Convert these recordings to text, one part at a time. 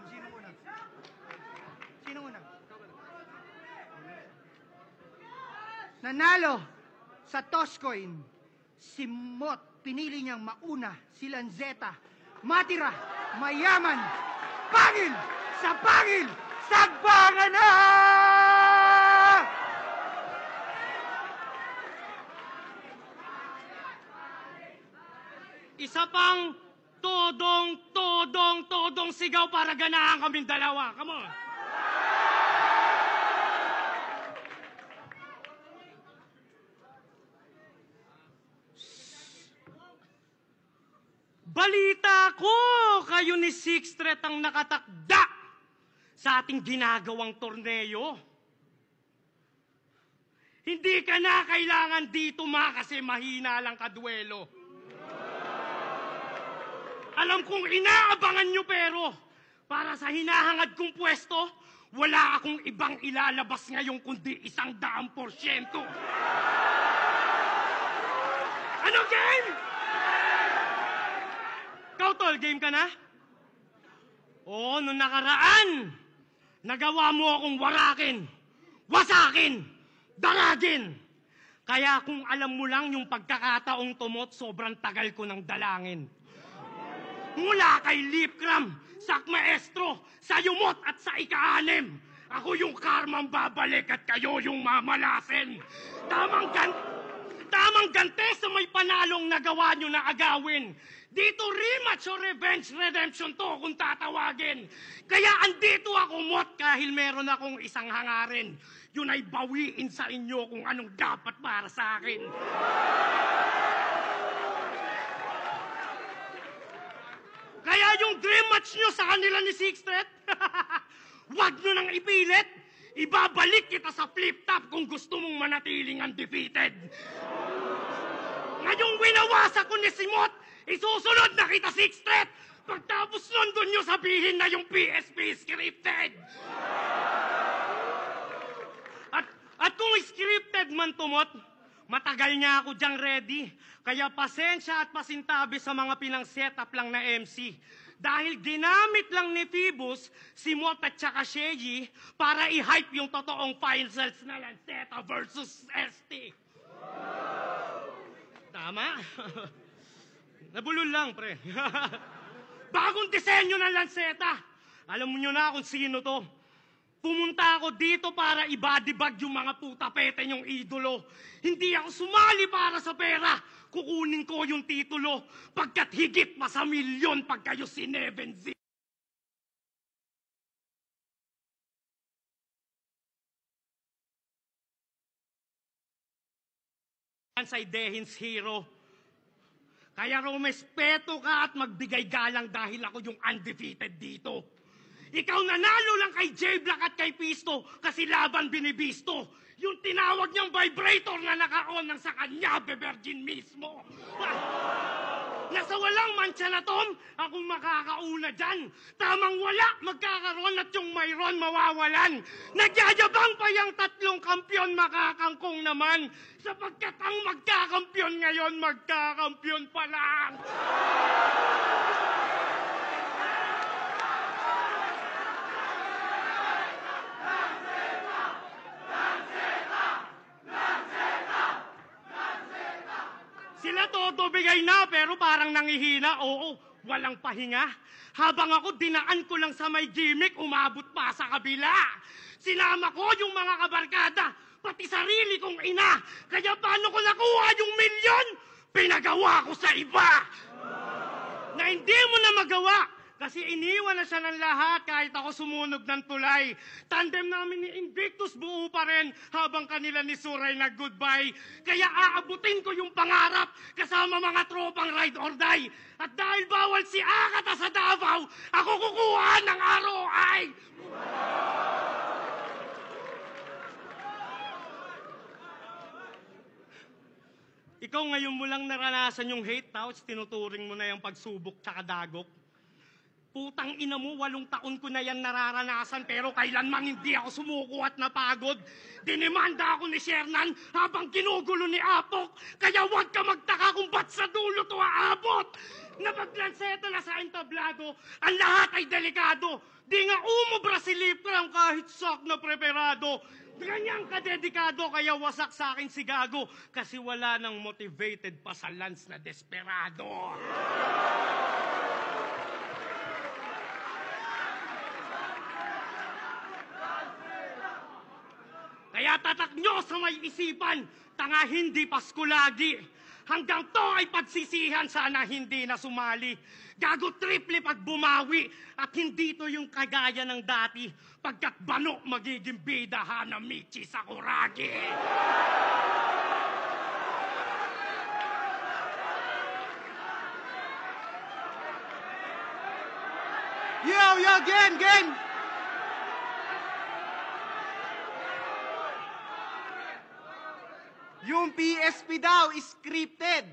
Sino muna? Sino muna? Nanalo sa Toscoin, si Mot, pinili niyang mauna, si Lanzeta, matira, mayaman, pangil, sagbangan na! Isa pang todong sigaw para ganahan kaming dalawa. Come on! Balita ko, kayo ni Sixth Street ang nakatakda sa ating ginagawang torneo. Hindi ka na kailangan dito kasi mahina lang kaduelo. Alam kong inaabangan nyo pero para sa hinahangad kong pwesto, wala akong ibang ilalabas ngayon kundi 100%. Ano game? Ikaw, tol, game ka na? Oo, nung nakaraan, nagawa mo akong warakin, wasakin, daragin. Kaya kung alam mo lang yung pagkakataong tumot, sobrang tagal ko ng dalangin. Mula kay Lipcram, sa maestro, sa yumot at sa ika-6, ako yung karmang babalik at kayo yung mamalasin. Tamang gante sa may panalong nagawa nyo na agawin. Dito rematch o revenge redemption to kung tatawagin. Kaya andito ako, Mot, dahil meron akong isang hangarin. Yun ay bawiin sa inyo kung anong dapat para sa akin. Kaya yung dream match nyo sa kanila ni Sixth Street, wag nyo nang ipilit. Ibabalik kita sa flip-top kung gusto mong manatiling undefeated. Ngayong winawasak ko ni Simot, isusunod na kita Sixth Street. Pagtapos nun, doon nyo sabihin na yung PSP scripted. At kung scripted man tumot, matagal niya ako diyang ready. Kaya pasensya at pasintabi sa mga pinang-setup lang na MC. Dahil ginamit lang ni Phoebus, si Mot at saka Sheji para i-hype yung totoong finals na Lanceta versus ST. Tama? Nabulol lang, pre. Bagong disenyo ng Lanceta. Alam mo nyo na kung sino to. Pumunta ako dito para ibadibag yung mga putapete nyong idolo. Hindi ako sumali para sa pera. Kukunin ko yung titulo. Pagkat higit pa sa milyon pag kayo sinevenzi. Sa Dehin's hero. Kaya rumespeto ka at magbigay galang dahil ako yung undefeated dito. Ikaw nanalo lang kay J-Black at kay Pisto kasi laban binibisto. Yung tinawag niyang vibrator na naka-on ng sa kanya, bebergin mismo. Nasa walang mancha na Tom, akong makakauna dyan. Tamang wala, magkakaroon at yung mayroon mawawalan. Nagyayabang pa yung 3 kampyon, makakangkong naman. Sapagkat ang magkakampyon ngayon, magkakampyon pa lang. Sila todo bigay na pero parang nangihina. Oo, walang pahinga. Habang ako dinaan ko lang sa may gimmick, umabot pa sa kabila. Sinama ko yung mga kabarkada, pati sarili kong ina. Kaya paano ko nakuha yung milyon? Pinagawa ko sa iba. Na hindi mo na magawa. Kasi iniwan na siya ng lahat kahit ako sumunog ng tulay. Tandem namin ni Invictus buo pa rin habang kanila ni Suray nag-goodbye. Kaya aabutin ko yung pangarap kasama mga tropang ride or die. At dahil bawal si Akata sa Davao, ako kukuha ng ROI! Ikaw ngayon mo lang naranasan yung hate, tapos tinuturing mo na yung pagsubok tsaka dagok. Putang ina mo, 8 taon ko na yan nararanasan pero kailanman hindi ako sumuko at napagod. Dinemanda ako ni Shernan habang ginugulo ni Apok. Kaya huwag ka magtaka kung ba't sa dulo to aabot. na paglanseto na sa entablado, ang lahat ay delikado. Di nga umubra si Lipram kahit sak na preparado. Ganyang kadedikado, kaya wasak sa akin si Gago. Kasi wala nang motivated pa sa Lance na desperado. Kaya tatak nyo sa may isipan, tanga hindi Pasko lagi. Hanggang to ay pagsisihan, sana hindi na sumali. Gago triple pag bumawi, at hindi to yung kagaya ng dati. Pagkat bano magiging bida Hanamichi Sakuragi. Yo, gang! Yung PSP daw is scripted.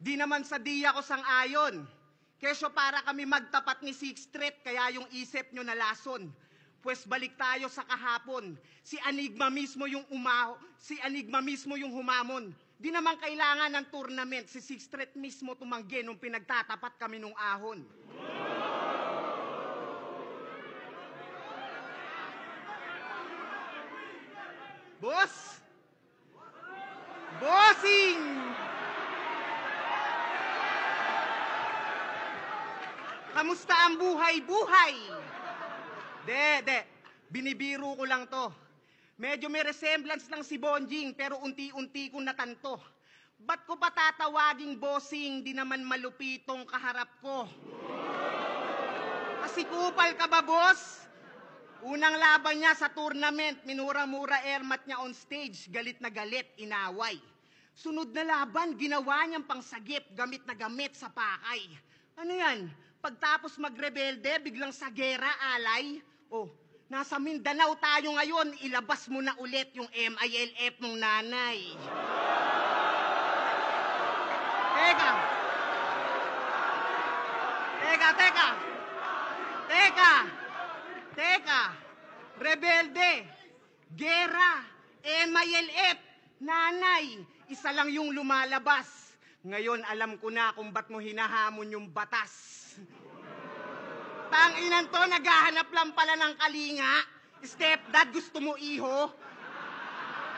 Di naman sa diya ko sang-ayon. Kesyo para kami magtapat ni Sixth Street, kaya yung isip nyo nalason. Pues balik tayo sa kahapon. Si Enigma mismo yung humamon. Di naman kailangan ng tournament. Si Sixth Street mismo tumanggi nung pinagtatapat kami nung ahon. Boss! Bossing! Kamusta ang buhay-buhay? De. Binibiro ko lang to. Medyo may resemblance lang si Bonjing, pero unti-unti kong natanto. Ba't ko pa tatawaging bossing, di naman malupitong kaharap ko? Kasi kupal ka ba, boss? Unang laban niya sa tournament, minura-mura airmat niya on stage, galit na galit, inaway. Sunod na laban, ginawa niyang pangsagip, gamit na gamit sa pakay. Ano yan? Pagtapos magrebelde, biglang sa gera, alay? Oh, nasa Mindanao tayo ngayon, ilabas mo na ulit yung MILF mong nanay. Teka, rebelde, gera, MILF, nanay, isa lang yung lumalabas. Ngayon alam ko na kung ba't mo hinahamon yung batas. Tanginan to, naghahanap lang pala ng kalinga. Stepdad, gusto mo iho?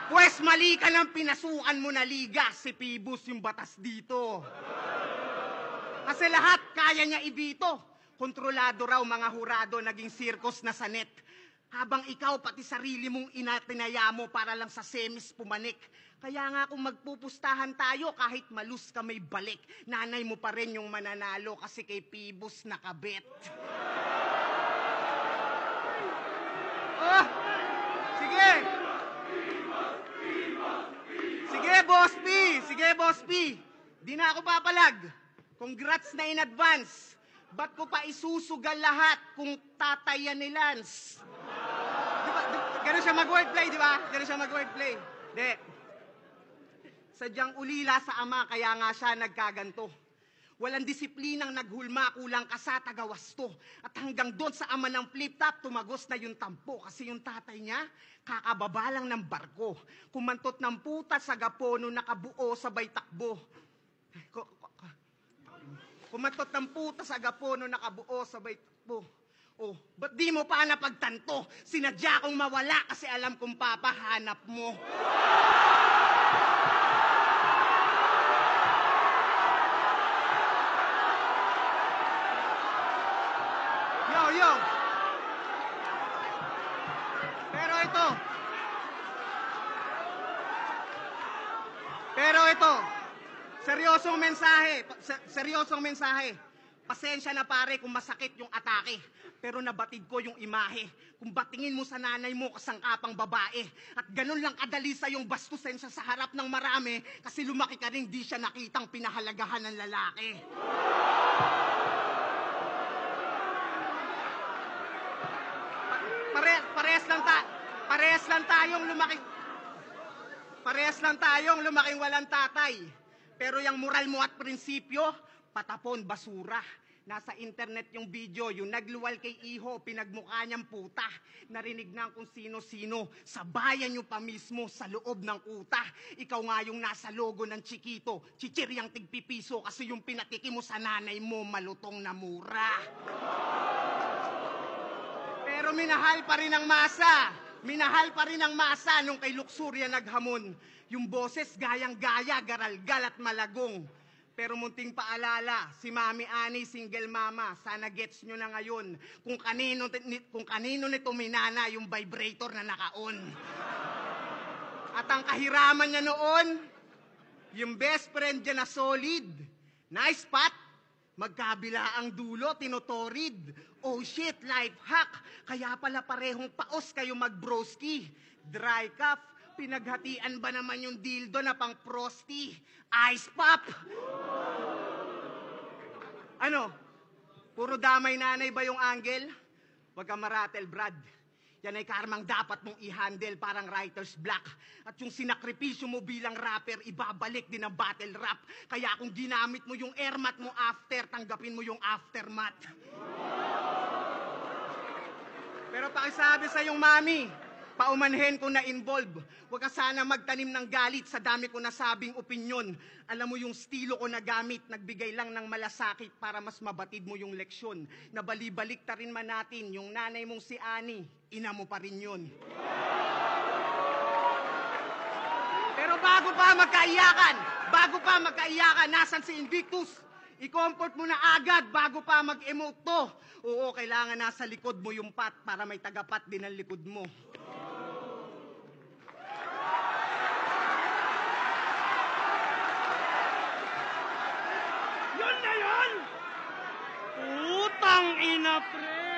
Pwes mali ka ng pinasukan mo na liga, si Pibus yung batas dito. Kasi lahat kaya niya ibito. Kontrolado raw mga hurado, naging sirkos na sanet. Habang ikaw pati sarili mong inatinaya mo para lang sa semis pumanik. Kaya nga kung magpupustahan tayo, kahit malus ka may balik, nanay mo pa rin yung mananalo kasi kay Pibus nakabet. Oh, sige! Sige, Boss P. Di na ako papalag. Congrats na in advance. Ba't ko pa isusugal lahat kung tatayan ni Lance? Ganun siya mag-wordplay, di ba? De. Sadyang ulila sa ama, kaya nga siya nagkaganto. Walang disiplinang naghulma, kulang ka sa tagawasto. At hanggang doon sa ama ng flip-top, tumagos na yung tampo. Kasi yung tatay niya, kakababa lang ng barko. Kumantot ng puta sa gapono, nakabuo sabay takbo. Kumantot ng puta sa gapono, nakabuo sabay takbo. Oh, ba't di mo pa napagtanto? Sinadya kong mawala kasi alam kong papahanap mo. Yo. Pero ito, seryosong mensahe. Pasensya na pare kung masakit yung atake. Pero nabatid ko yung imahe. Kung batingin mo sa nanay mo kasangkapang babae. At ganun lang kadali sa yung bastusin siya sa harap ng marami. Kasi lumaki ka rin di siya nakitang pinahalagahan ng lalaki. Parehas lang tayong lumaking walang tatay. Pero yung moral mo at prinsipyo, patapon, basura. Nasa internet yung video, yung nagluwal kay Iho, pinagmukha niyang puta. Narinig na kung sino-sino, sa bayan nyo pa mismo, sa loob ng kuta. Ikaw nga yung nasa logo ng Chiquito, chichiryang tigpipiso kasi yung pinatiki mo sa nanay mo, malutong na mura. Pero minahal pa rin ang masa. Minahal pa rin ang masa nung kay Luxuria naghamon. Yung boses gayang-gaya, garalgal at malagong. Pero munting paalala, si Mami Ani, single mama, sana gets nyo na ngayon kung kanino nito minana yung vibrator na naka-on. At ang kahiraman niya noon, yung best friend niya na solid. Nice spot, magkabila ang dulo, tinotorid. Oh shit, life hack, kaya pala parehong paos kayo mag-broski. Dry cuff, pinaghatian ba naman yung dildo na pang frosty? Ice pop! Ano? Puro damay nanay ba yung angle? Huwag kang maratel, Brad. Yan ay karmang dapat mong i-handle parang writer's block. At yung sinakripisyo mo bilang rapper, ibabalik din ang battle rap. Kaya kung ginamit mo yung airmat mo after, tanggapin mo yung aftermath. Pero pakisabi sa yung mami, paumanhin kung na-involve. Huwag ka sana magtanim ng galit sa dami ko nasabing opinyon. Alam mo yung estilo ko na gamit, nagbigay lang ng malasakit para mas mabatid mo yung leksyon. Nabalibalik ta rin man natin, yung nanay mong si Ani, ina mo pa rin yun. Pero bago pa magkaiyakan, nasan si Invictus? I-comfort mo na agad bago pa mag-emote to. Oo, kailangan nasa likod mo yung pat para may tagapat din ang likod mo. Yun na yun! Putang ina, pre!